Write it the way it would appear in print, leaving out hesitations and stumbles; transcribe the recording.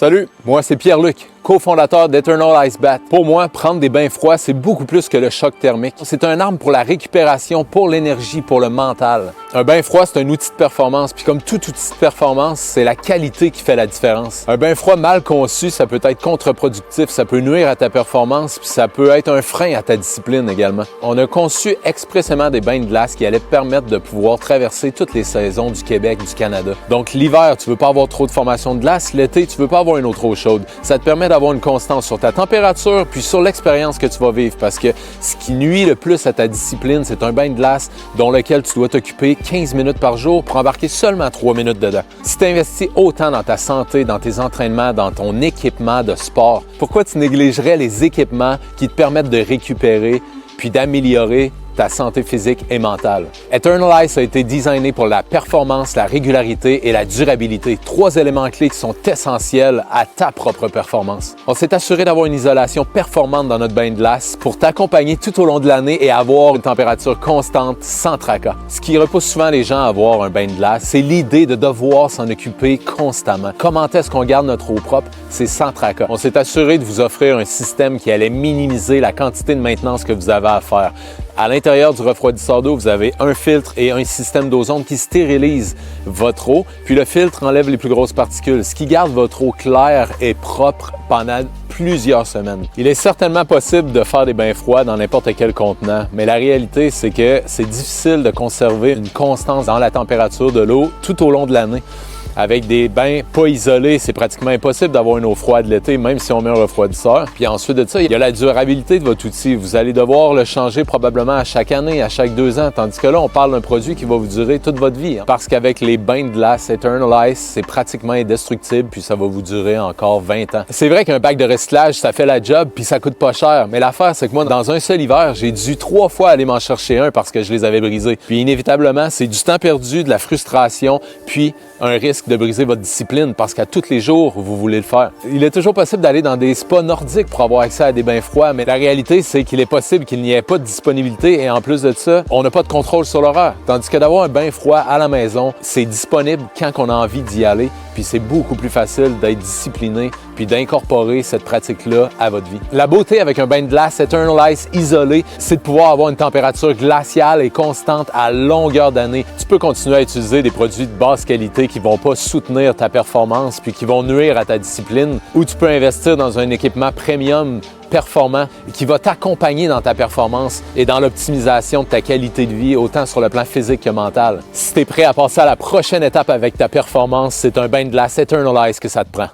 Salut, moi c'est Pierre-Luc, cofondateur d'Eternal Ice Bath. Pour moi, prendre des bains froids, c'est beaucoup plus que le choc thermique. C'est un arme pour la récupération, pour l'énergie, pour le mental. Un bain froid, c'est un outil de performance. Puis comme tout outil de performance, c'est la qualité qui fait la différence. Un bain froid mal conçu, ça peut être contre-productif, ça peut nuire à ta performance, puis ça peut être un frein à ta discipline également. On a conçu expressément des bains de glace qui allaient permettre de pouvoir traverser toutes les saisons du Québec, du Canada. Donc l'hiver, tu veux pas avoir trop de formation de glace. L'été, tu veux pas avoir une eau trop chaude. Ça te permet d'avoir une constance sur ta température puis sur l'expérience que tu vas vivre parce que ce qui nuit le plus à ta discipline, c'est un bain de glace dont lequel tu dois t'occuper 15 minutes par jour pour embarquer seulement 3 minutes dedans. Si tu investis autant dans ta santé, dans tes entraînements, dans ton équipement de sport, pourquoi tu négligerais les équipements qui te permettent de récupérer puis d'améliorer ta santé physique et mentale? Eternal Ice a été designé pour la performance, la régularité et la durabilité. 3 éléments clés qui sont essentiels à ta propre performance. On s'est assuré d'avoir une isolation performante dans notre bain de glace pour t'accompagner tout au long de l'année et avoir une température constante sans tracas. Ce qui repousse souvent les gens à avoir un bain de glace, c'est l'idée de devoir s'en occuper constamment. Comment est-ce qu'on garde notre eau propre? C'est sans tracas. On s'est assuré de vous offrir un système qui allait minimiser la quantité de maintenance que vous avez à faire. À l'intérieur du refroidisseur d'eau, vous avez un filtre et un système d'ozone qui stérilise votre eau, puis le filtre enlève les plus grosses particules, ce qui garde votre eau claire et propre pendant plusieurs semaines. Il est certainement possible de faire des bains froids dans n'importe quel contenant, mais la réalité, c'est que c'est difficile de conserver une constance dans la température de l'eau tout au long de l'année. Avec des bains pas isolés, c'est pratiquement impossible d'avoir une eau froide l'été, même si on met un refroidisseur. Puis ensuite de ça, il y a la durabilité de votre outil. Vous allez devoir le changer probablement à chaque année, à chaque 2 ans. Tandis que là, on parle d'un produit qui va vous durer toute votre vie. Parce qu'avec les bains de glace Eternal Ice, c'est pratiquement indestructible, puis ça va vous durer encore 20 ans. C'est vrai qu'un bac de recyclage, ça fait la job, puis ça coûte pas cher. Mais l'affaire, c'est que moi, dans un seul hiver, j'ai dû 3 fois aller m'en chercher un parce que je les avais brisés. Puis inévitablement, c'est du temps perdu, de la frustration, puis un risque de briser votre discipline parce qu'à tous les jours, vous voulez le faire. Il est toujours possible d'aller dans des spas nordiques pour avoir accès à des bains froids, mais la réalité, c'est qu'il est possible qu'il n'y ait pas de disponibilité et en plus de ça, on n'a pas de contrôle sur l'horaire. Tandis que d'avoir un bain froid à la maison, c'est disponible quand on a envie d'y aller, puis c'est beaucoup plus facile d'être discipliné puis d'incorporer cette pratique-là à votre vie. La beauté avec un bain de glace Eternal Ice isolé, c'est de pouvoir avoir une température glaciale et constante à longueur d'année. Tu peux continuer à utiliser des produits de basse qualité qui vont pas soutenir ta performance puis qui vont nuire à ta discipline, ou tu peux investir dans un équipement premium performant qui va t'accompagner dans ta performance et dans l'optimisation de ta qualité de vie, autant sur le plan physique que mental. Si tu es prêt à passer à la prochaine étape avec ta performance, c'est un bain de glace Eternal Ice que ça te prend.